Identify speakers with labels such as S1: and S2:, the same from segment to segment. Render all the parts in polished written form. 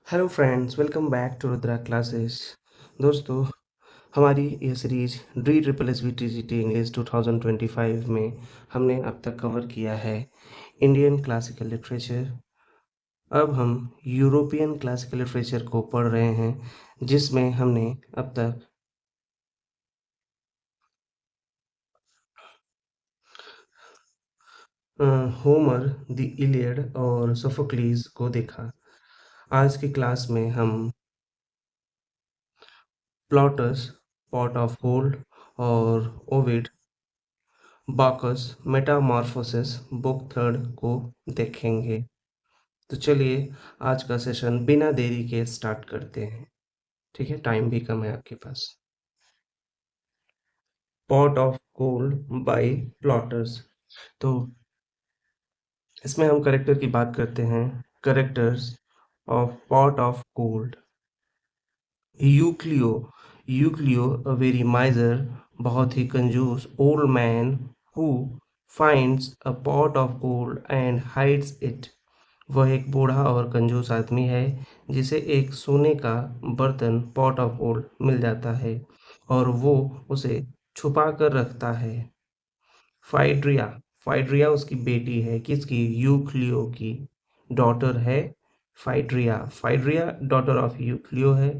S1: Hello friends, welcome back to Rudra classes. दोस्तों, हमारी ये series D triple S V T G T English 2025 में हमने अब तक कवर किया है इंडियन क्लासिकल लिटरेचर। अब हम यूरोपियन क्लासिकल लिटरेचर को पढ़ रहे हैं, जिसमें हमने अब तक होमर, द इलियड और सोफोक्लीज को देखा। आज की क्लास में हम प्लॉटस, पॉट ऑफ गोल्ड और ओविड, बाकस मेटामॉर्फोसिस बुक थर्ड को देखेंगे। तो चलिए आज का सेशन बिना देरी के स्टार्ट करते हैं। ठीक है, टाइम भी कम है आपके पास। Pot of gold by Plautus. तो इसमें हम करेक्टर की बात करते हैं। Characters of pot of gold. Euclio, Euclio a very miser, बहुत ही कंजूस old man who finds a pot of gold and hides it. वह एक बूढ़ा और कंजूस आदमी है जिसे एक सोने का बर्तन पॉट ऑफ गोल्ड मिल जाता है और वो उसे छुपा कर रखता है। फाइड्रिया, फाइड्रिया उसकी बेटी है। किसकी? यूक्लियो की डॉटर है फाइड्रिया। फाइड्रिया डॉटर ऑफ यूक्लियो है।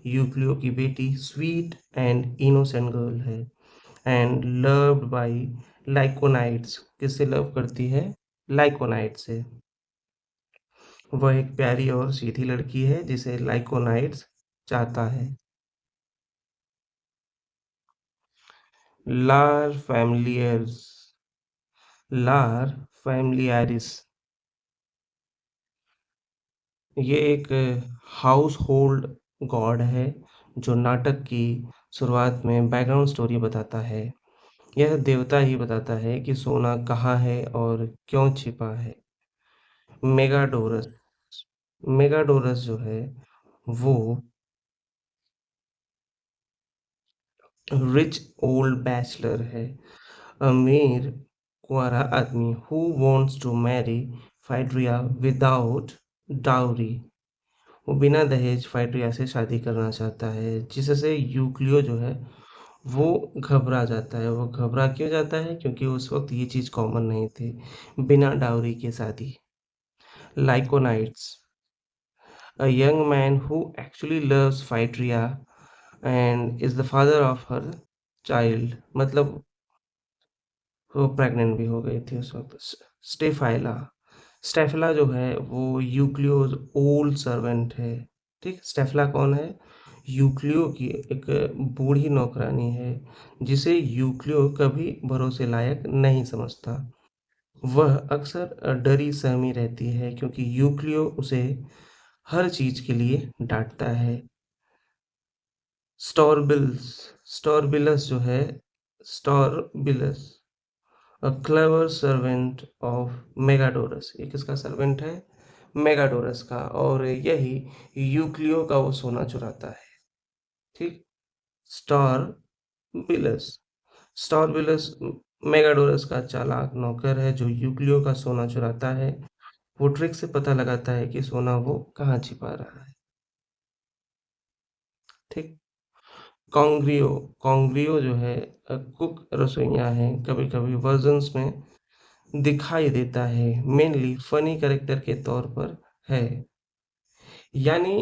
S1: यूक्लियो की बेटी स्वीट एंड इनोसेंट गर्ल है एंड लव्ड बाय लाइकोनाइट्स। किससे लव करती है? लाइकोनाइट से। वह एक प्यारी और सीधी लड़की है जिसे लाइकोनाइट्स चाहता है। लार फैमिलियर्स, लार फैमिलियारिस, ये एक हाउस होल्ड गॉड है जो नाटक की शुरुआत में बैकग्राउंड स्टोरी बताता है। यह देवता ही बताता है कि सोना कहाँ है और क्यों छिपा है। मेगाडोरस, मेगाडोरस जो है वो रिच ओल्ड बैचलर है, अमीर कुंवारा आदमी who wants to marry Phaedria without dowry. वो बिना दहेज फाइड्रिया से शादी करना चाहता है, जिससे यूक्लियो जो है वो घबरा जाता है। वो घबरा क्यों जाता है? क्योंकि उस वक्त ये चीज़ कॉमन नहीं थी, बिना डाउरी के शादी। लाइकोनाइट्स, a young man who actually loves फाइड्रिया and is the father of her child। मतलब वो प्रेग्नेंट भी हो गई थी उस वक़्त। स्टेफ़ाइला, स्टेफ़िला जो है वो यूक्लियोज़ ओल्ड सर्वेंट है, ठीक? स्टेफ़िला कौन है? यूक्लियो की एक बूढ़ी नौकरानी है, जिसे यूक्लियो कभी भरोसे लायक नहीं समझता। वह अक्सर डरी-सहमी रहती है क्योंकि यूक्लियो उसे हर चीज़ के लिए डाँटता है। स्टोरबिल्स, स्टोरबिलस जो है, स्टोरबिलस अ क्लेवर सर्वेंट ऑफ मेगाडोरस। ये किसका सर्वेंट है? मेगाडोरस का। और यही यूक्लियो का वो सोना चुराता है। ठीक? स्टार बिलस, स्टार बिलस मेगाडोरस का चालाक नौकर है जो यूक्लियो का सोना चुराता है। वो ट्रिक से पता लगाता है कि सोना वो कहाँ छिपा रहा है। ठीक? कॉन्ग्रियो, कॉन्ग्रियो जो है कुक रसोइया है, कभी-कभी वर्जन्स में दिखाई देता है, मेनली फनी कैरेक्टर के तौर पर है। यानी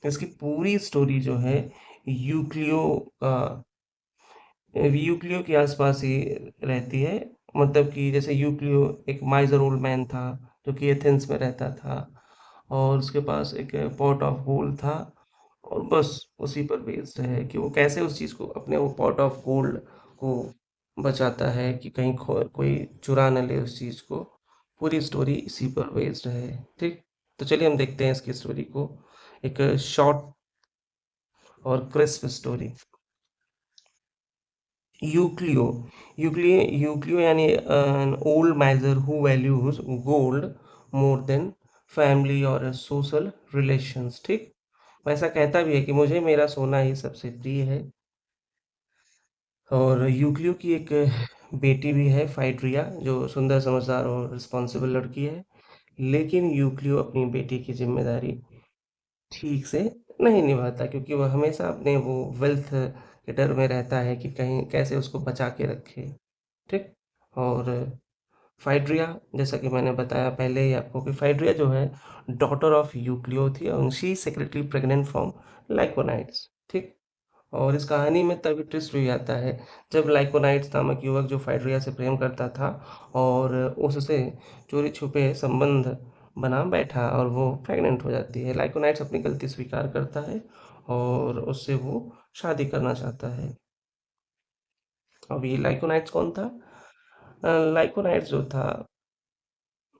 S1: इसकी पूरी स्टोरी जो है यूक्लियो अ, यूक्लियो के आसपास ही रहती है। मतलब कि जैसे यूक्लियो एक माइज़र ओल्ड मैन था, जो कि एथेंस में रहता था और उसके पास एक पॉट ऑफ गोल्ड था और बस उसी पर बेस्ड है कि वो कैसे उस चीज़ को, अपने वो पॉट ऑफ गोल्ड को बचाता है कि कहीं खो कोई चुरा ना ले उस चीज़ को। पूरी स्टोरी इसी पर बेस्ड है, ठीक? तो चलिए हम देखते हैं इसकी स्टोरी को, एक शॉर्ट और क्रिस्प स्टोरी। यूक्लियो, यूक्लियो यानी an old miser who values gold more than family और सोशल रिलेशंस, ठीक? वैसा कहता भी है कि मुझे मेरा सोना ही सबसे प्रिय है। और यूक्लियो की एक बेटी भी है फाइड्रिया, जो सुंदर, समझदार और रिस्पॉन्सिबल लड़की है। लेकिन यूक्लियो अपनी बेटी की ज़िम्मेदारी ठीक से नहीं निभाता क्योंकि वह हमेशा अपने वो वेल्थ के डर में रहता है कि कहीं कैसे उसको बचा के रखे, ठीक? और फाइड्रिया जैसा कि मैंने बताया पहले ही आपको कि फाइड्रिया जो है डॉटर ऑफ यूक्लियो थी और she is secretly pregnant from Lyconides, ठीक? और इस कहानी में तभी ट्विस्ट भी आता है जब लाइकोनाइट्स नामक युवक जो फाइड्रिया से प्रेम करता था और उससे चोरी-छुपे संबंध बना बैठा और वो प्रेग्नेंट हो जाती है। लाइकोनाइट्स अपनी गलती स्वीकार करता है और उससे वो शादी करना चाहता है। अब ये लाइकोनाइट्स कौन था? लाइकोनाइट्स जो था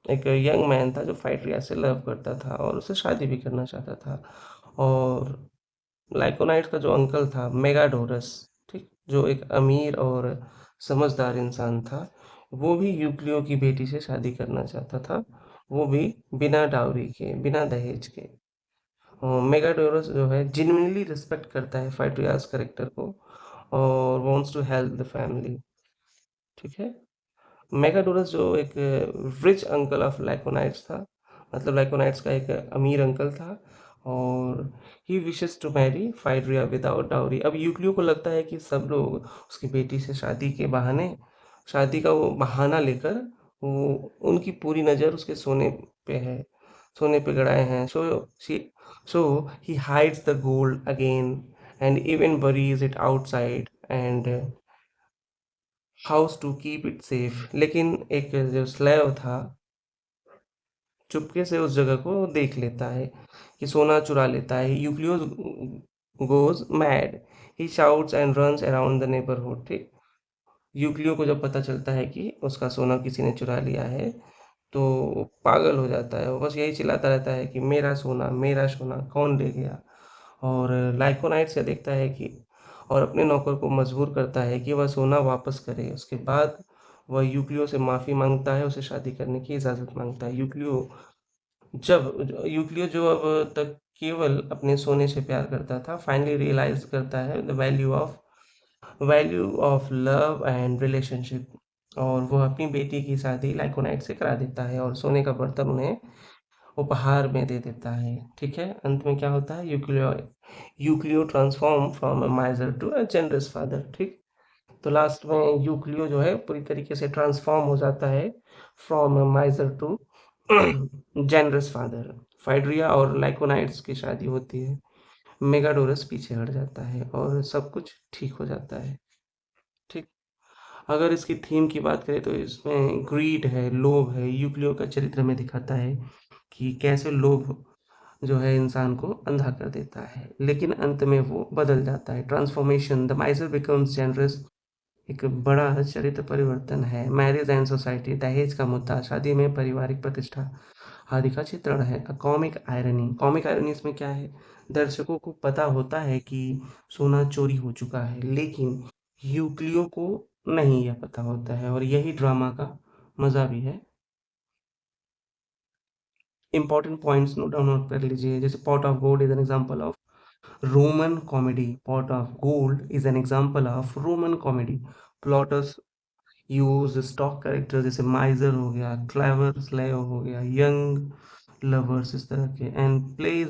S1: एक यंग मैन था जो फाइड्रिया से लव करता था और उससे शादी भी करना चाहता था। और लाइकोनाइट्स का जो अंकल था मेगाडोरस, ठीक? जो एक अमीर और समझदार इंसान था, वो भी यूक्लियो की बेटी से शादी करना चाहता था, वो भी बिना डाउरी के, बिना दहेज के। मेगाडोरस जो है जेन्युइनली रिस्पेक्ट करता है फाइड्रियास कैरेक्टर को और wants to help the family, ठीक है? मेगाडोरस जो एक रिच अंकल ऑफ लाइकोनाइट्स था, मतलब लाइकोनाइट्स का एक अमीर अंकल था और he wishes to marry Phaedria without dowry. अब यूक्लियो को लगता है कि सब लोग उसकी बेटी से शादी का वो बहाना लेकर वो उनकी पूरी नज़र उसके सोने पे है, सोने पे गड़ाए हैं। So he hides the gold again and even buries it outside and house to keep it safe. लेकिन एक जो स्लेव था चुपके से उस जगह को देख लेता है कि सोना चुरा लेता है। Euclio goes mad, he shouts and runs around the neighbourhood, ठीक? यूक्लियो को जब पता चलता है कि उसका सोना किसी ने चुरा लिया है तो वो पागल हो जाता है, वो बस यही चिल्लाता रहता है कि मेरा सोना कौन ले गया। और लाइकोनाइट से देखता है कि और अपने नौकर को मजबूर करता है कि वह सोना वापस करे। उसके बाद वह यूक्लियो से माफ़ी मांगता है, उसे शादी करने की इजाज़त मांगता है। यूक्लियो जो अब तक केवल अपने सोने से प्यार करता था, फाइनली रियलाइज करता है the value of love and relationship और वो अपनी बेटी की शादी लाइकोनाइट से करा देता है और सोने का बर्तन उन्हें उपहार में दे देता है, ठीक है? अंत में क्या होता है? Euclio transform from a miser to a generous father, ठीक? तो लास्ट में यूक्लियो जो है पूरी तरीके से ट्रांसफॉर्म हो जाता है from a miser to generous father. Phaedria और लाइकोनाइट्स की शादी होती है। मेगाडोरस पीछे हट जाता है और सब कुछ ठीक हो जाता है, ठीक? अगर इसकी थीम की बात करें तो इसमें ग्रीड है, लोभ है, यूक्लियो का चरित्र में दिखाता है कि कैसे लोभ जो है इंसान को अंधा कर देता है, लेकिन अंत में वो बदल जाता है। ट्रांसफॉर्मेशन, द माइज़र बिकम्स जनरस, एक बड़ा चरित्र परिवर्तन है। मैरिज एंड सोसाइटी, दहेज का मुद्दा, शादी में पारिवारिक प्रतिष्ठा आदि का चित्रण है। कॉमिक आयरनी इसमें क्या है? दर्शकों को पता होता है कि सोना चोरी हो चुका है, लेकिन यूक्लियो को नहीं यह पता होता है और यही ड्रामा का मज़ा भी है। Important points note down note कर लीजिए, जैसे pot of gold is an example of Roman comedy. Pot of gold is an example of Roman comedy. Plotters use stock character जैसे माइजर हो गया, क्लेवर स्लेव हो गया, यंग लवर्स, इस तरह के। एंड प्ले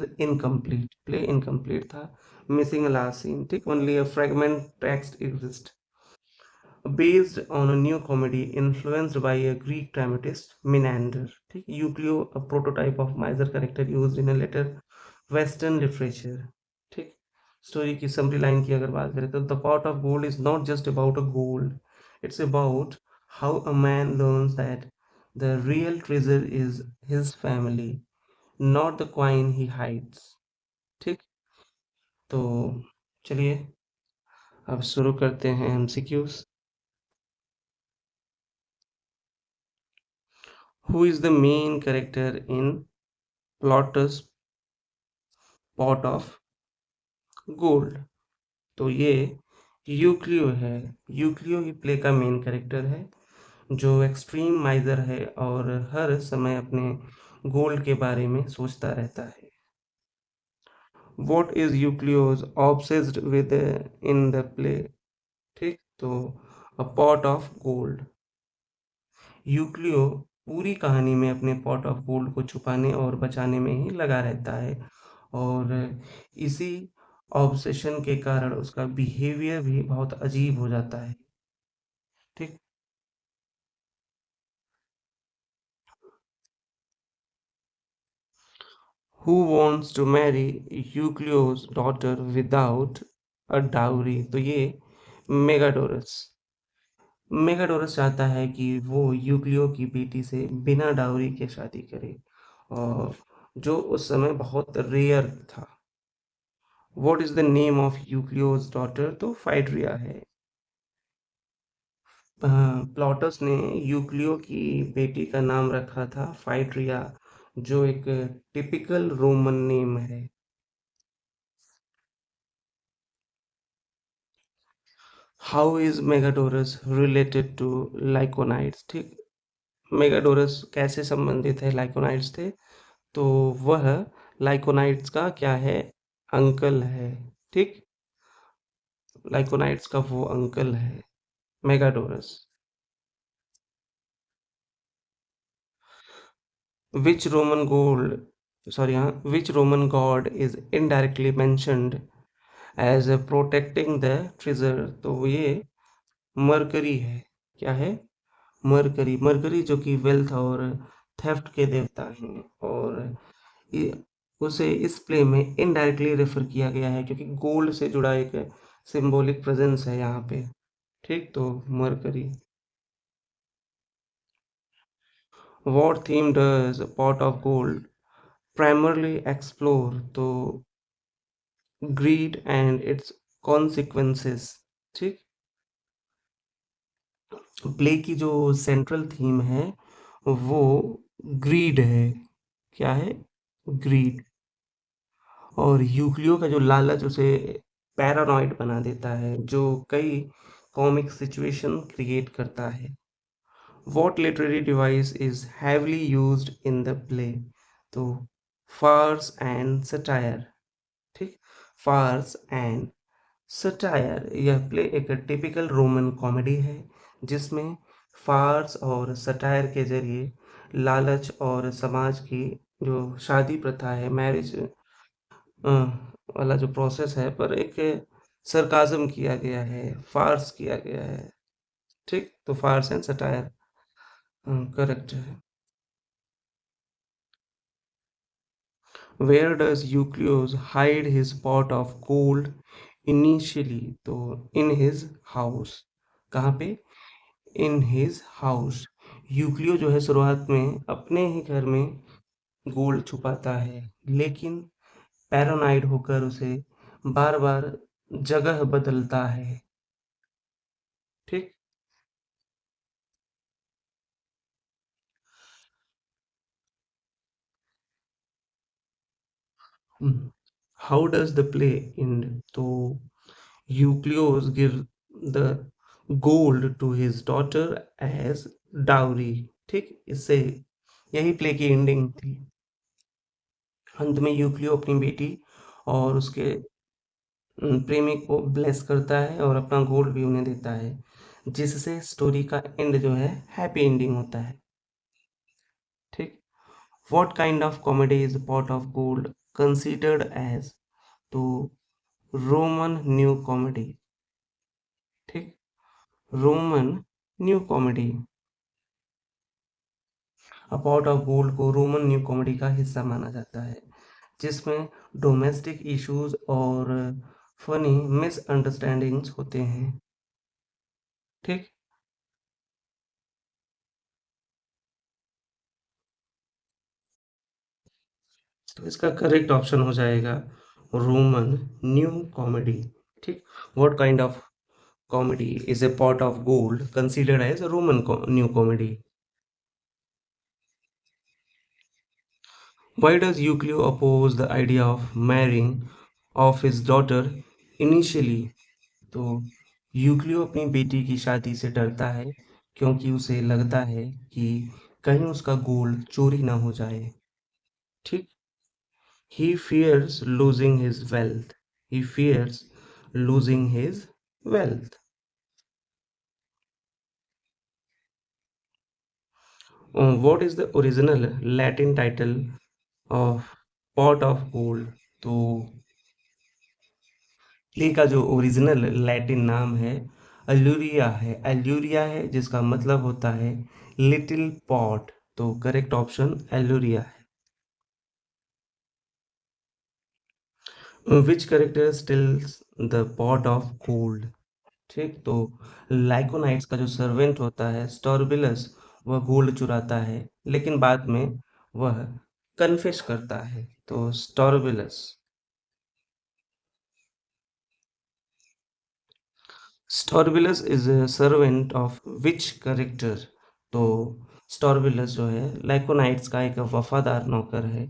S1: इनकम्प्लीट था, मिसिंग लास्ट सीन, ठीक? Only a fragment text exist. Based on a new comedy influenced by a Greek dramatist, Menander. ठीक? Euclid, a prototype of miser character used in a later Western literature. ठीक? Story की summary line की अगर बात करें तो the pot of gold is not just about a gold, it's about how a man learns that the real treasure is his family, not the coin he hides, ठीक? तो चलिए अब शुरू करते हैं MCQs. Who is the main character in Plautus Pot of Gold? तो ये यूक्लियो है। यूक्लियो ही प्ले का मेन कैरेक्टर है जो एक्सट्रीम माइजर है और हर समय अपने गोल्ड के बारे में सोचता रहता है। What is यूक्लियोज obsessed with in the play? ठीक, तो a pot of gold। यूक्लियो पूरी कहानी में अपने पॉट ऑफ गोल्ड को छुपाने और बचाने में ही लगा रहता है और इसी ऑब्सेशन के कारण उसका बिहेवियर भी बहुत अजीब हो जाता है। ठीक। Who wants to marry Euclio's daughter without a dowry? तो ये मेगाडोरस। मेगाडोरस चाहता है कि वो यूक्लियो की बेटी से बिना डाउरी के शादी करे और जो उस समय बहुत रेयर था। What is the name of Euclio's daughter? तो फाइड्रिया है। प्लॉटस ने यूक्लियो की बेटी का नाम रखा था फाइड्रिया, जो एक टिपिकल रोमन नेम है। How is Megadorus related to Lyconides? ठीक। मेगाडोरस कैसे संबंधित है लाइकोनाइट्स से? तो वह लाइकोनाइट्स का क्या है? अंकल है। ठीक। लाइकोनाइट्स का वो अंकल है Megadorus. Which Roman gold sorry हाँ which Roman god is indirectly mentioned as protecting the treasure? तो ये मरकरी है। क्या है? मरकरी। मरकरी जो कि वेल्थ और थेफ्ट के देवता हैं और ये उसे इस प्ले में इनडायरेक्टली रेफर किया गया है क्योंकि गोल्ड से जुड़ा एक सिंबॉलिक प्रेजेंस है यहाँ पे। ठीक। तो mercury. What theme does pot of gold primarily explore? तो greed and its consequences। ठीक। प्ले की जो सेंट्रल थीम है वो ग्रीड है। क्या है? ग्रीड। और यूक्लियो का जो लालच उसे पैरानॉइड बना देता है जो कई कॉमिक सिचुएशन क्रिएट करता है। What literary device is heavily used in the play? तो farce and satire। ठीक। farce and satire. यह प्ले एक टिपिकल रोमन कॉमेडी है जिसमें फार्स और सटायर के जरिए लालच और समाज की जो शादी प्रथा है, मैरिज वाला जो प्रोसेस है पर एक सरकाज़म किया गया है, फार्स किया गया है। ठीक। तो फार्स एंड सटायर करेक्ट है। Where does Euclio's hide his pot of gold initially? तो इन हिज हाउस। कहाँ पे? In his house. यूक्लियो जो है शुरुआत में अपने ही घर में गोल्ड छुपाता है लेकिन पैरानाइड होकर उसे बार बार जगह बदलता है। ठीक। How does the play end? तो Euclio's give the gold to his daughter as dowry. ठीक। इससे यही प्ले की एंडिंग थी। अंत में यूक्लियो अपनी बेटी और उसके प्रेमी को ब्लेस करता है और अपना गोल्ड भी उन्हें देता है जिससे स्टोरी का एंड जो है हैप्पी एंडिंग होता है। ठीक। What kind of comedy is pot of gold considered as? तो रोमन न्यू कॉमेडी। ठीक। Roman new comedy. A pot of gold को रोमन न्यू कॉमेडी का हिस्सा माना जाता है जिसमें डोमेस्टिक इश्यूज और फनी मिसअंडरस्टैंडिंग्स होते हैं। ठीक। तो इसका करेक्ट ऑप्शन हो जाएगा रोमन न्यू कॉमेडी। ठीक। What kind of comedy is a pot of gold considered as Roman new comedy? Why does Euclid oppose the idea of marrying of his daughter initially? तो यूक्लियो अपनी बेटी की शादी से डरता है क्योंकि उसे लगता है कि कहीं उसका गोल्ड चोरी ना हो जाए। ठीक। He fears losing his wealth. He fears losing his wealth. What is the original Latin title of pot of gold? तो प्ले का जो ओरिजिनल लैटिन नाम है एल्यूरिया है जिसका मतलब होता है लिटिल पॉट। तो करेक्ट ऑप्शन एल्यूरिया है। विच character stills the pot of gold? ठीक, तो लाइकोनाइट्स का जो सर्वेंट होता है स्टोरबिलस, वह गोल्ड चुराता है लेकिन बाद में वह कन्फेस करता है। तो Strobilus. Strobilus is a servant of which character? तो स्टोरबिलस जो है लाइकोनाइट्स का एक वफादार नौकर है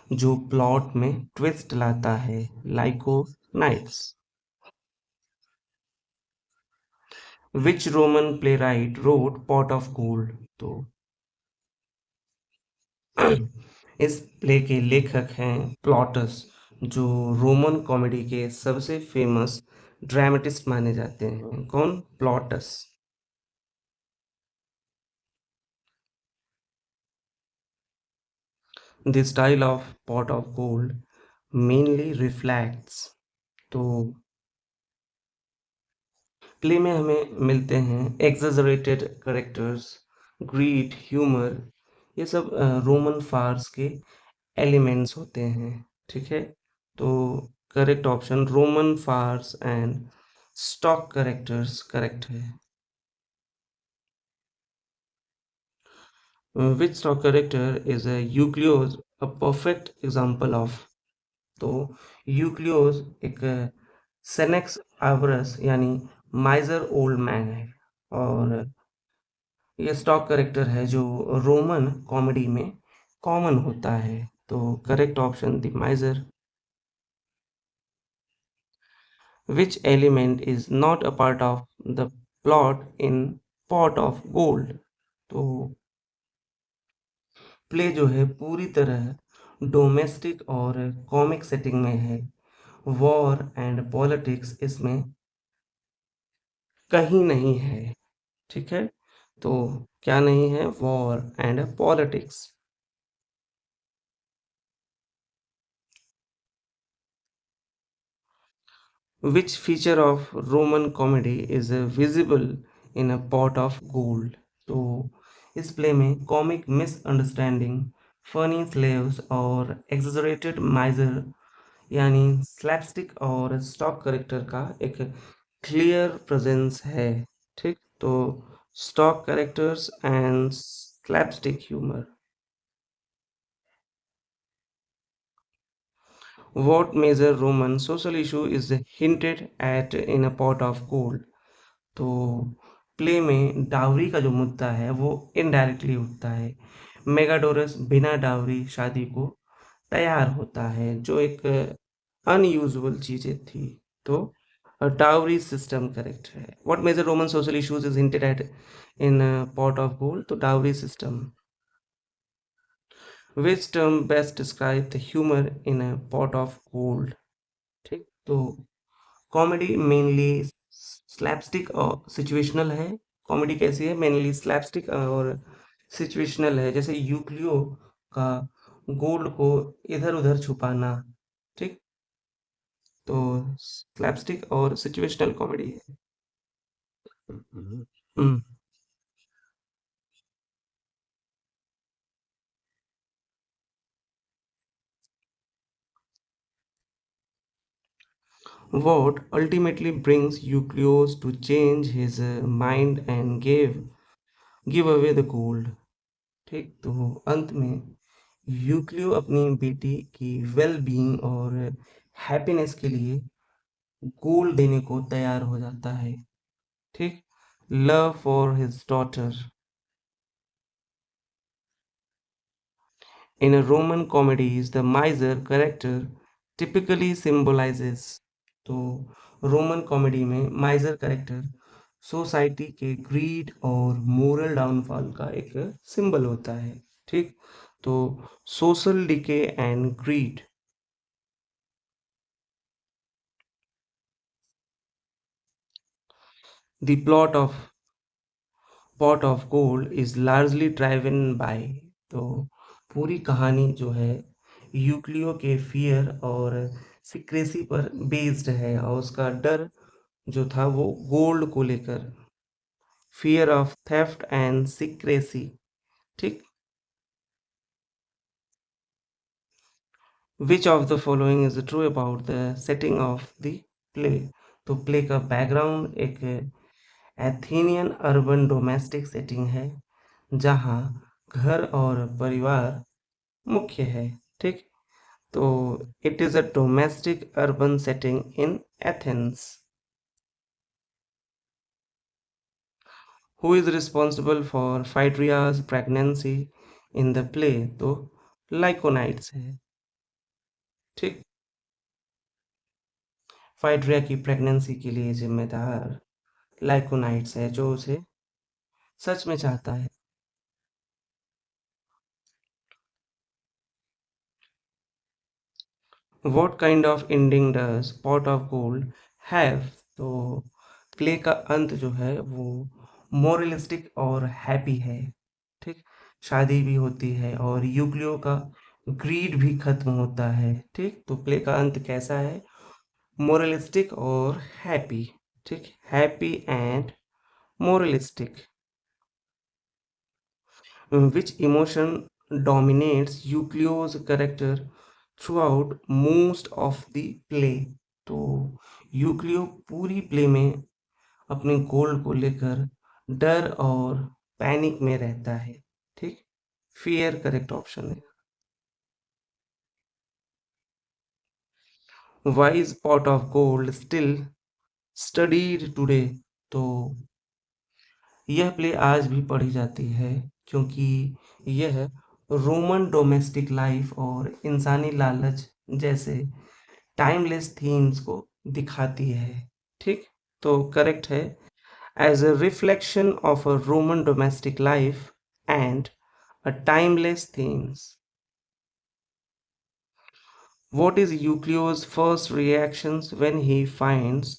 S1: जो प्लॉट में ट्विस्ट लाता है। Lyconides. Which Roman playwright wrote pot of gold? तो इस प्ले के लेखक हैं प्लॉटस, जो रोमन कॉमेडी के सबसे फेमस ड्रामेटिस्ट माने जाते हैं। कौन? Plautus. The style of pot of gold mainly reflects. तो प्ले में हमें मिलते हैं एग्जैजरेटेड करेक्टर्स, ग्रीड, ह्यूमर, ये सब रोमन फार्स के एलिमेंट्स होते हैं। ठीक है, तो correct option Roman farce and stock characters correct है। Which stock character is Euclios a perfect example of? तो यूक्लियोस एक सेनेक्स आवर्स यानी माइजर ओल्ड मैन है और ये स्टॉक करेक्टर है जो रोमन कॉमेडी में कॉमन होता है। तो correct option the माइजर। Which element is not a part of the plot in Pot of Gold? तो प्ले जो है पूरी तरह डोमेस्टिक और कॉमिक सेटिंग में है। वॉर एंड पॉलिटिक्स इसमें कहीं नहीं है। ठीक है, तो क्या नहीं है? War and politics. Which feature of Roman comedy is visible in a pot of gold? तो इस प्ले में कॉमिक मिसअंडरस्टैंडिंग, फनी स्लेव्स और एक्सैजरेटेड माइजर यानी स्लैपस्टिक और स्टॉक करेक्टर का एक क्लियर प्रेजेंस है। ठीक, तो stock characters and slapstick humour. What major Roman social issue is hinted at in a pot of gold? तो प्ले में डावरी का जो मुद्दा है वो इनडायरेक्टली उठता है। मेगाडोरस बिना डावरी शादी को तैयार होता है जो एक अनयूजुअल चीजें थी। तो डावरी सिस्टम करेक्ट है। What major Roman social issues is hinted at in pot of gold? तो dowry system. Which term best describe the humour in a pot of gold? ठीक, तो कॉमेडी मेनली स्लैपस्टिक और situational है। Comedy कैसी है? Mainly slapstick और situational है, जैसे यूक्लियो का गोल्ड को इधर उधर छुपाना। ठीक, तो स्लैपस्टिक और सिचुएशनल कॉमेडी है। What ultimately brings Euclides to change his mind and give away the gold? ठीक, तो अंत में यूक्लियो अपनी बेटी की वेल बीइंग और हैप्पीनेस के लिए गोल्ड देने को तैयार हो जाता है। ठीक, love for his daughter. In Roman comedies the माइजर character typically symbolizes. तो रोमन कॉमेडी में माइजर कैरेक्टर सोसाइटी के ग्रीड और मोरल डाउनफॉल का एक सिंबल होता है। ठीक, तो social decay and greed. The plot of pot of gold is largely driven by. तो पूरी कहानी जो है यूक्लियो के फियर और सीक्रेसी पर बेस्ड है और उसका डर जो था वो गोल्ड को लेकर, fear of theft and secrecy. ठीक। Which of the following is true about the setting of the play. तो प्ले का बैकग्राउंड एक एथेनियन अर्बन डोमेस्टिक सेटिंग है जहाँ घर और परिवार मुख्य है। ठीक। तो it is a domestic urban setting in Athens. Who is responsible for Phaedria's pregnancy in the play. तो लाइकोनाइट्स है। ठीक। फाइड्रिया की प्रेगनेंसी के लिए जिम्मेदार लाइकोनाइट्स है जो उसे सच में चाहता है। What kind of ending does pot of gold have. तो प्ले का अंत जो है वो मोरलिस्टिक और हैप्पी है। ठीक। शादी भी होती है और यूग्लियो का ग्रीड भी खत्म होता है। ठीक। तो प्ले का अंत कैसा है? मोरलिस्टिक और हैप्पी। ठीक। Happy and moralistic. which emotion dominates Euclid's character throughout most of the play। तो यूक्लियो पूरी प्ले में अपने गोल को लेकर डर और पैनिक में रहता है। ठीक। फियर करेक्ट ऑप्शन है। Wise pot of gold still studied today. तो यह प्ले आज भी पढ़ी जाती है क्योंकि यह रोमन डोमेस्टिक लाइफ और इंसानी लालच जैसे टाइमलेस थीम्स को दिखाती है। ठीक। तो करेक्ट है। As a reflection of a Roman domestic life and a timeless themes. What is Euclio's first reactions when he finds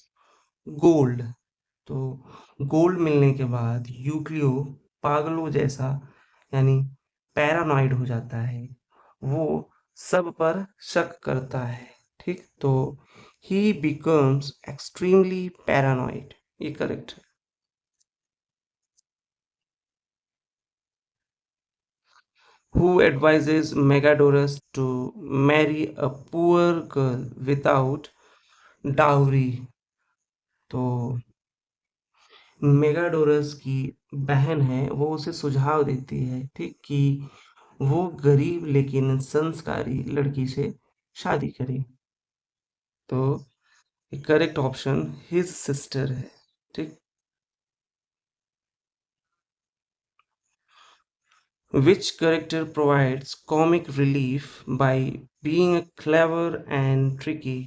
S1: gold. तो गोल्ड मिलने के बाद यूक्लियो पागलों जैसा यानी पैरानॉइड हो जाता है। वो सब पर शक करता है। ठीक। तो ही बिकम्स एक्सट्रीमली पैरानॉइड। ये करेक्ट है। Who advises Megadorus to marry a poor girl without dowry. तो मेगाडोरस की बहन है वो उसे सुझाव देती है। ठीक। कि वो गरीब लेकिन संस्कारी लड़की से शादी करे। तो करेक्ट ऑप्शन हिज सिस्टर है। ठीक। Which character provides comic relief by being clever and tricky.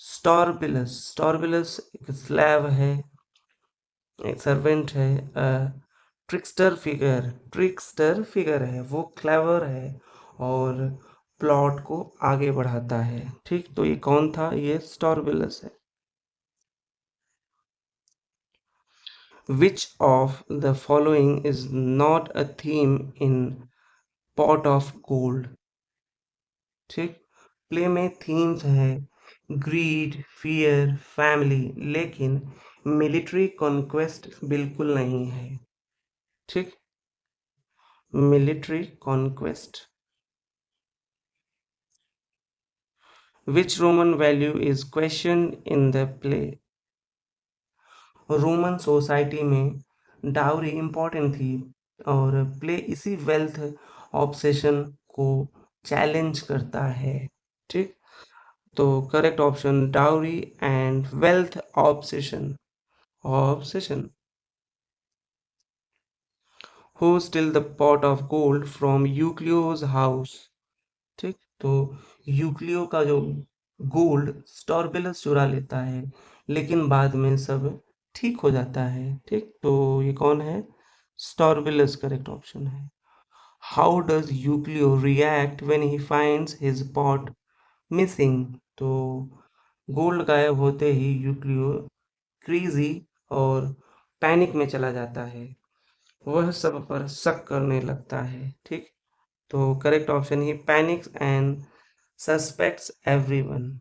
S1: Strobilus. Strobilus एक स्लैव है, एक सर्वेंट है, ट्रिक्स्टर फिगर है, वो क्लेवर है और प्लॉट को आगे बढ़ाता है। ठीक। तो ये कौन था? ये स्टॉरबिलस है। Which of the following is not a theme in Pot of Gold? ठीक। प्ले में थीम्स है ग्रीड, फियर, फैमिली, लेकिन मिलिट्री कॉन्क्वेस्ट बिल्कुल नहीं है। ठीक। Military conquest. Which Roman value is questioned in the play? Roman society में dowry important थी और प्ले इसी वेल्थ ऑब्सेशन को चैलेंज करता है। ठीक। तो correct option dowry and wealth obsession. Obsession. Who steal the pot of gold from Euclio's house. ठीक। तो यूक्लियो का जो गोल्ड स्टॉर्बिलस चुरा लेता है लेकिन बाद में सब ठीक हो जाता है। ठीक। तो ये कौन है? स्टॉर्बिलस करेक्ट ऑप्शन है। How does Euclio react when he finds his pot missing. तो गोल्ड गायब होते ही यूक्लियो क्रेजी और पैनिक में चला जाता है, वह सब पर शक करने लगता है, ठीक? तो correct option he panics and suspects everyone.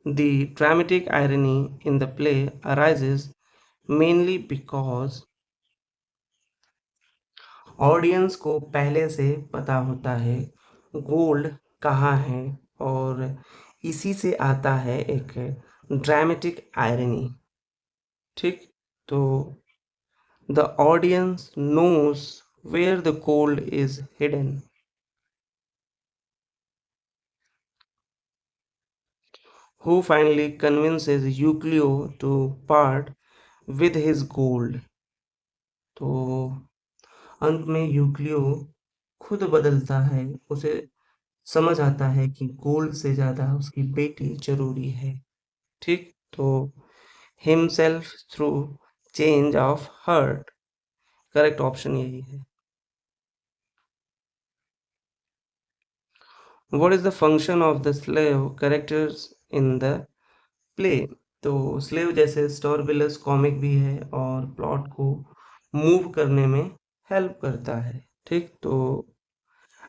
S1: The dramatic irony in the play arises mainly because audience को पहले से पता होता है गोल्ड कहाँ है, और इसी से आता है एक ड्रामेटिक आयरनी, ठीक? तो the audience knows where the gold is hidden. Who finally convinces Euclio to part with his gold? तो अंत में यूक्लियो खुद बदलता है, उसे समझ आता है कि गोल्ड से ज्यादा उसकी बेटी जरूरी है, ठीक? तो himself through change of heart, correct option यही है। What is the function of the slave characters in the play? तो स्लेव जैसे स्टोरबिलस कॉमिक भी है और प्लॉट को मूव करने में हेल्प करता है, ठीक? तो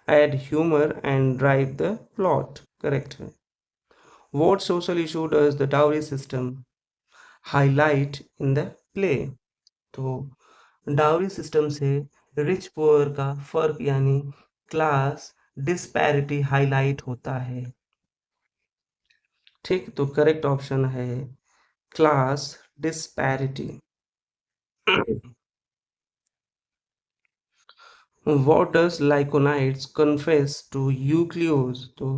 S1: add humor and drive the plot, correct है। What social issue does the dowry system highlight in the play? तो डाउरी सिस्टम से रिच पुअर का फर्क यानी क्लास डिस्पैरिटी हाईलाइट होता है, ठीक? तो करेक्ट ऑप्शन है class disparity. What does Lyconides confess to Euclides? तो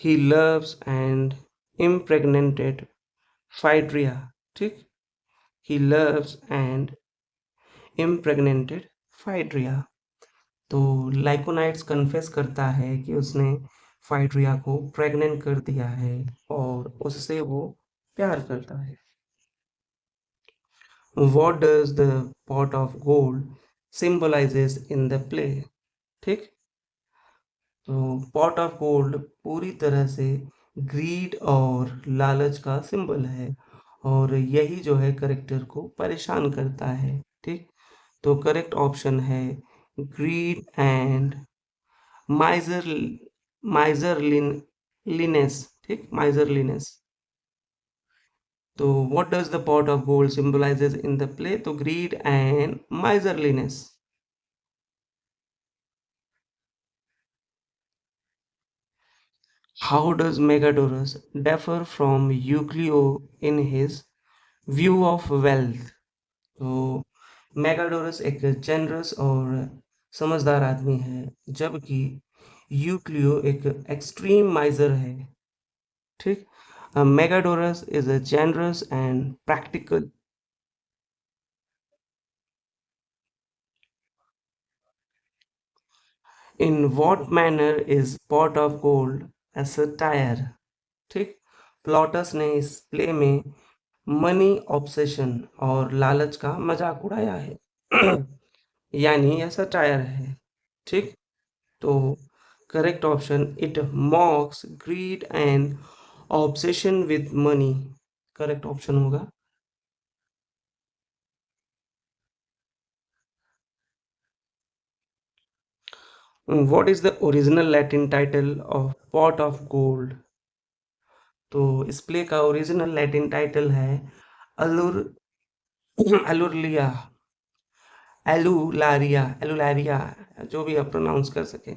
S1: he loves and impregnated Phaedria, ठीक? He loves and impregnated Phaedria। तो लाइकोनाइट्स कन्फेस करता है कि उसने फाइड्रिया को प्रेग्नेंट कर दिया है और उससे वो प्यार करता है। What does the pot of gold symbolizes in the play? ठीक? तो पॉट ऑफ गोल्ड पूरी तरह से ग्रीड और लालच का सिंबल है, और यही जो है करेक्टर को परेशान करता है, ठीक? तो करेक्ट ऑप्शन है ग्रीड एंड माइजर माइजरलिनेस, ठीक? माइजरलिनेस। तो what does the pot of gold symbolizes in the play? तो greed and miserliness. How does Megadorus differ from Euclio in his view of wealth? तो मेगाडोरस एक generous और समझदार आदमी है, जबकि यूक्लियो एक एक्सट्रीम माइजर है, ठीक? Megadorus is a generous and practical. In what manner is pot of gold a satire? ठीक? प्लॉटस ने इस प्ले में मनी ऑब्सेशन और लालच का मजाक उड़ाया है। यानी यह सटायर है, ठीक? तो correct option it mocks greed and obsession with money, correct option होगा। What is the original Latin title of pot of gold? तो इस प्ले का ओरिजिनल लैटिन टाइटल है अलुर अलुरलिया, एलुलारिया, एलुलारिया, जो भी आप प्रोनाउंस कर सके,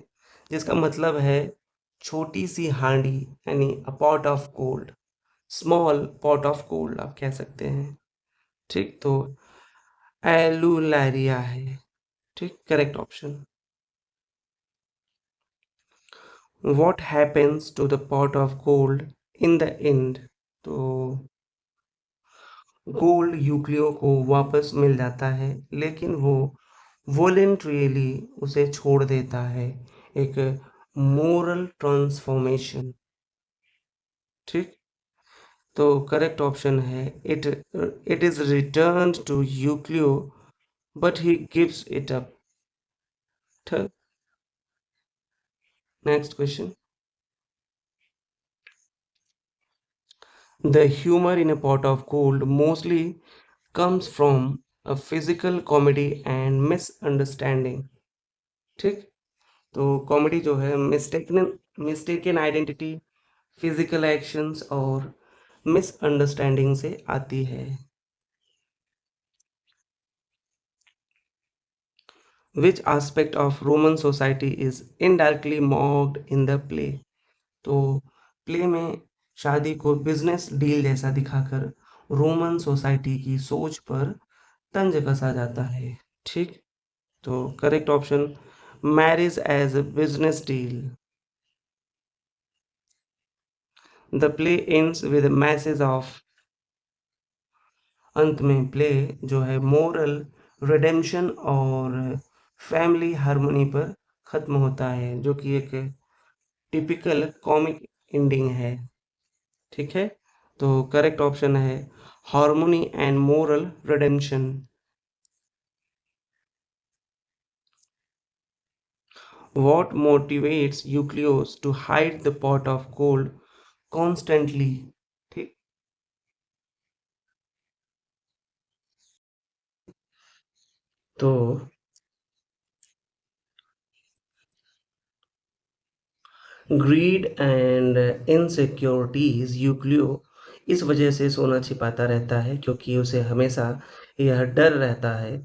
S1: जिसका मतलब है छोटी सी हांडी, यानी a pot of gold, small pot of gold आप कह सकते हैं, ठीक? तो एलुलारिया है, ठीक? Correct option. What happens to the pot of gold in the end? तो गोल्ड यूक्लियो को वापस मिल जाता है, लेकिन वो वॉलेंट्रीली उसे छोड़ देता है, एक मोरल ट्रांसफॉर्मेशन, ठीक? तो करेक्ट ऑप्शन है it it is return to Euclio but he gives it up. Next question. The humor in a pot of gold mostly comes from a physical comedy and misunderstanding. ठीक, तो comedy जो है mistaken identity, physical actions और misunderstanding से आती है। Which aspect of Roman society is indirectly mocked in the play. तो play में शादी को बिजनेस डील जैसा दिखाकर रोमन सोसाइटी की सोच पर तंज कसा जाता है। ठीक, तो correct option marriage as a business deal. The play ends with message of, अंत में प्ले जो है मोरल रिडेम्पशन और फैमिली हार्मनी पर खत्म होता है, जो कि एक टिपिकल कॉमिक एंडिंग है। ठीक है, तो करेक्ट ऑप्शन है harmony and moral redemption. What motivates Euclios to hide the pot of gold constantly. ठीक, तो ग्रीड एंड इनसिक्योरिटीज यूक्लियो इस वजह से सोना छिपाता रहता है क्योंकि उसे हमेशा यह डर रहता है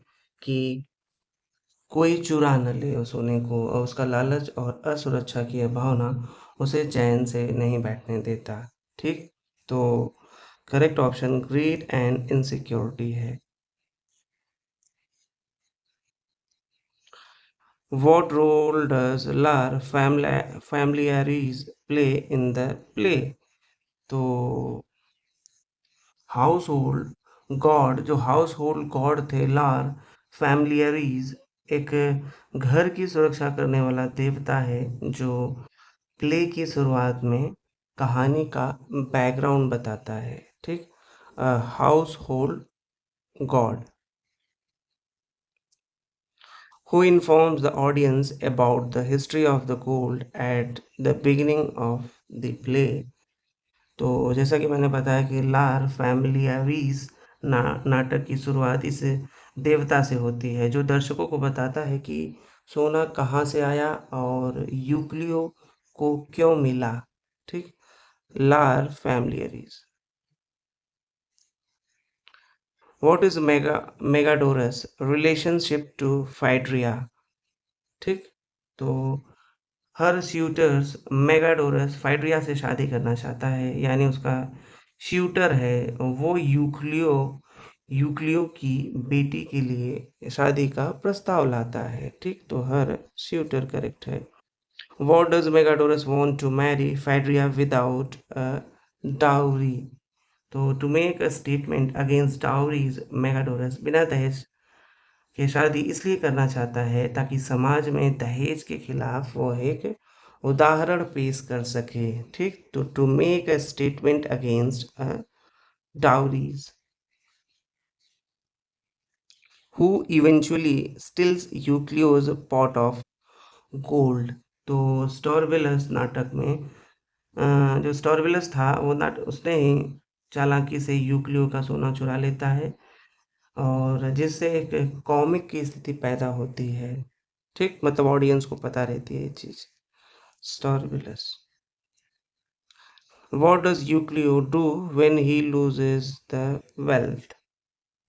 S1: कि कोई चुरा न ले उस सोने को, और उसका लालच और असुरक्षा की यह भावना उसे चैन से नहीं बैठने देता। ठीक, तो correct option grid and insecurity है। What role does Lar familiaries play in the play? तो हाउस होल्ड गॉड, जो हाउस होल्ड गॉड थे लार फैमिलियरीज, एक घर की सुरक्षा करने वाला देवता है जो प्ले की शुरुआत में कहानी का बैकग्राउंड बताता है। ठीक, house hold God who informs the audience about the history of the gold at the beginning of the play। तो जैसा कि मैंने बताया कि लार फैमिलियारीज नाटक की शुरुआत इस देवता से होती है जो दर्शकों को बताता है कि सोना कहाँ से आया और यूक्लियो को क्यों मिला। ठीक, Lar Familiaris. What is Megadorus relationship to Phaedria. ठीक, तो हर स्यूटर्स मेगाडोरस फाइड्रिया से शादी करना चाहता है, यानी उसका श्यूटर है वो यूक्लियो यूक्लियो की बेटी के लिए शादी का प्रस्ताव लाता है। ठीक, तो हर श्यूटर करेक्ट है। What does Megadorus want to marry Phaedria without a dowry. तो to make a statement against dowries, Megadorus बिना दहेज के शादी इसलिए करना चाहता है ताकि समाज में दहेज के खिलाफ वो एक उदाहरण पेश कर सके। ठीक, तो to make a statement against dowries. Who eventually steals Euclio's pot of gold. तो स्टोरविलस नाटक में जो स्टोरविलस था वो नाट उसने ही चालाकी से यूक्लियो का सोना चुरा लेता है और जिससे एक कॉमिक की स्थिति पैदा होती है। ठीक, मतलब ऑडियंस को पता रहती है ये चीज। Strobilus. What does Euclio do when he loses the wealth,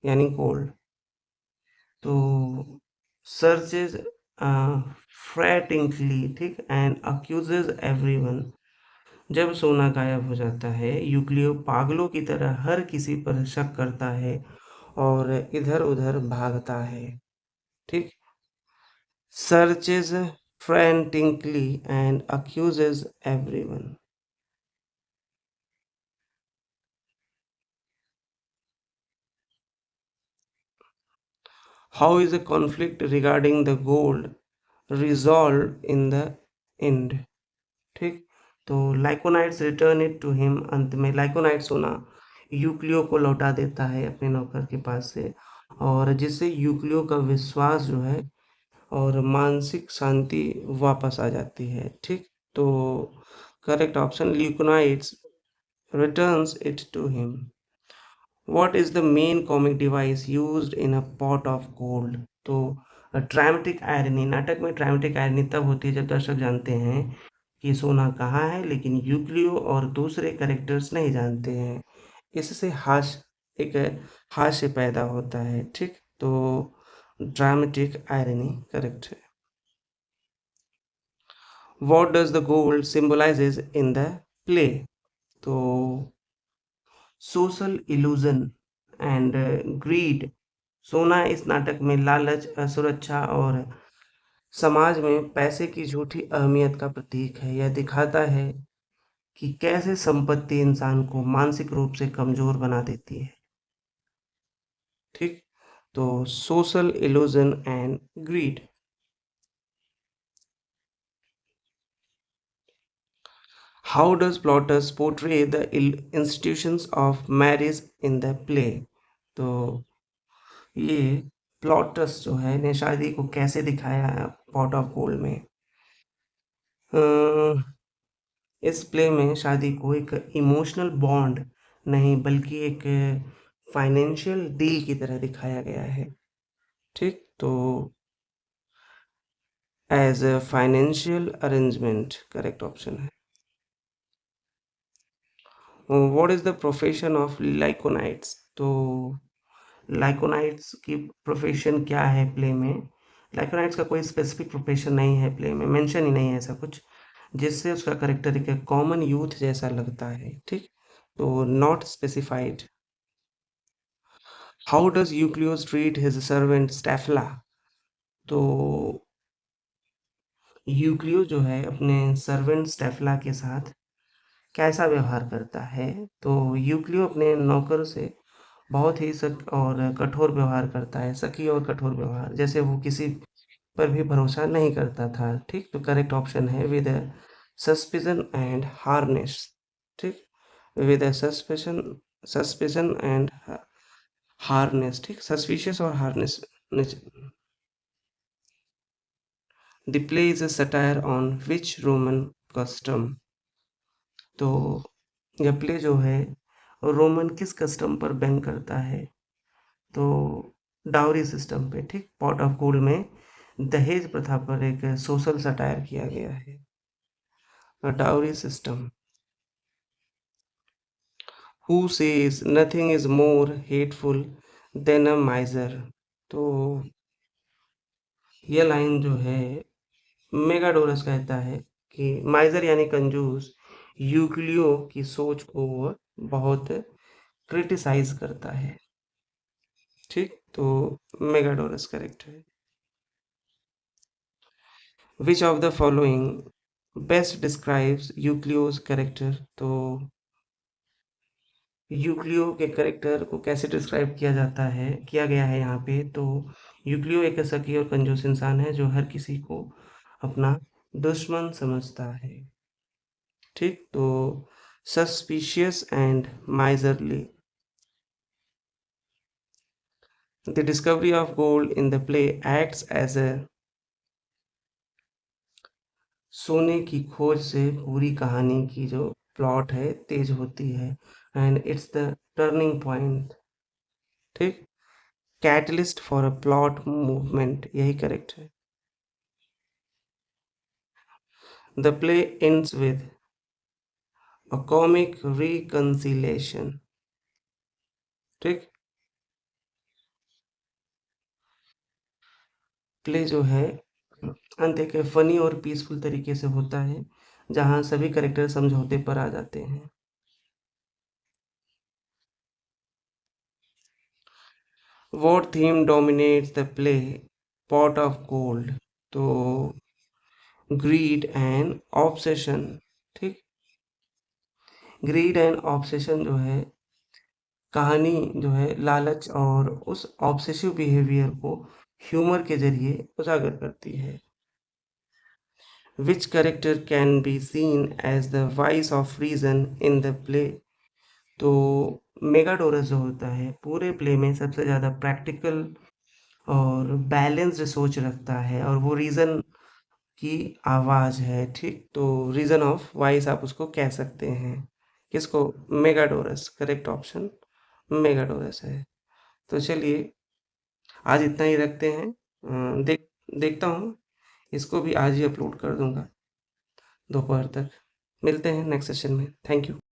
S1: यानी गोल्ड। तो सर्चेज फ्रैटिंगली, ठीक, एंड अक्यूजेस एवरीवन। जब सोना गायब हो जाता है यूक्लियो पागलों की तरह हर किसी पर शक करता है और इधर उधर भागता है। ठीक, searches frantically and accuses everyone. How is a conflict regarding the gold resolved in the end? ठीक, तो लाइकोनाइट्स रिटर्न इट टू हिम। अंत में लाइकोनाइट सोना यूक्लियो को लौटा देता है अपने नौकर के पास से, और जिससे यूक्लियो का विश्वास जो है और मानसिक शांति वापस आ जाती है। ठीक, तो correct option Lyconides returns it to him. What is the main comic device used in a pot of gold? तो ड्रामेटिक आयरनी, नाटक में ड्रामेटिक आयरनी तब होती है जब दर्शक जानते हैं कि सोना कहाँ है, लेकिन यूक्लियो और दूसरे कैरेक्टर्स नहीं जानते हैं। इससे एक हास्य पैदा होता है, ठीक? तो ड्रामेटिक आयरनी करेक्ट है। What does the gold symbolizes in the play? तो सोशल इल्यूजन एंड ग्रीड। सोना इस नाटक में लालच, असुरक्षा और समाज में पैसे की झूठी अहमियत का प्रतीक है। यह दिखाता है कि कैसे संपत्ति इंसान को मानसिक रूप से कमजोर बना देती है। ठीक? तो social illusion and greed. How does plotters portray the institutions of marriage in the play? तो ये प्लॉटर्स जो है ने शादी को कैसे दिखाया है पॉट ऑफ गोल्ड में? अ, इस प्ले में शादी को एक इमोशनल बॉन्ड नहीं बल्कि एक फाइनेंशियल डील की तरह दिखाया गया है। ठीक? तो as a financial arrangement correct option है। What is the profession of Lyconides? तो लाइकोनाइट्स की प्रोफेशन क्या है प्ले में? लाइकोनाइट्स का कोई स्पेसिफिक प्रोफेशन नहीं है प्ले में, मेंशन ही नहीं है ऐसा कुछ जिससे उसका करेक्टर एक कॉमन यूथ जैसा लगता है। ठीक? तो not specified. How does Euclios treat his servant Staphyla? तो यूक्लियो जो है अपने सर्वेंट स्टेफला के साथ कैसा व्यवहार करता है? तो यूक्लियो अपने नौकर से बहुत ही सख्त और कठोर व्यवहार करता है, सखी और कठोर व्यवहार, जैसे वो किसी पर भी भरोसा नहीं करता था। ठीक? तो करेक्ट ऑप्शन है विद सस्पिशन एंड हार्नेस। ठीक? With suspicion suspicion and harness. ठीक? सस्पिशियस और harness. The play is a satire on which Roman custom? तो यह प्ले जो है रोमन किस कस्टम पर व्यंग करता है? तो डाउरी सिस्टम पे। ठीक? पॉट ऑफ गोल्ड में दहेज प्रथा पर एक सोशल सटायर किया गया है। Dowry system. Who says nothing is more hateful than a miser? तो यह लाइन जो है मेगाडोरस कहता है कि माइजर यानी कंजूस यूक्लियो की सोच को वह बहुत क्रिटिसाइज करता है। ठीक? तो मेगाडोरस करेक्ट है। Which of the following best describes Euclio's character? तो यूक्लियो के कैरेक्टर को कैसे डिस्क्राइब किया गया है यहाँ पे? तो यूक्लियो एक शकी और कंजूस इंसान है जो हर किसी को अपना दुश्मन समझता है। ठीक? तो suspicious and miserly. The discovery of gold in the play acts as a सोने की खोज से पूरी कहानी की जो प्लॉट है तेज होती है and it's the turning point. ठीक? Catalyst for a plot movement, यही करेक्ट है। The play ends with a comic reconciliation. ठीक? प्ले जो है अंत एक फनी और पीसफुल तरीके से होता है जहां सभी करेक्टर समझौते पर आ जाते हैं। What theme dominates the play Pot of Gold? तो ग्रीड एंड ऑब्सेशन। ठीक? ग्रीड एंड ऑब्सेशन जो है कहानी जो है लालच और उस ऑब्सेसिव बिहेवियर को ह्यूमर के जरिए उजागर करती है। Which character can be seen as the voice of reason in the play? तो मेगाडोरस जो होता है पूरे प्ले में सबसे ज़्यादा प्रैक्टिकल और बैलेंस्ड सोच रखता है और वो रीज़न की आवाज़ है। ठीक? तो रीज़न ऑफ वॉइस आप उसको कह सकते हैं किसको? मेगाडोरस, करेक्ट ऑप्शन मेगाडोरस है। तो चलिए आज इतना ही रखते हैं। देखता हूँ, इसको भी आज ही अपलोड कर दूँगा दोपहर तक। मिलते हैं नेक्स्ट सेशन में। Thank you.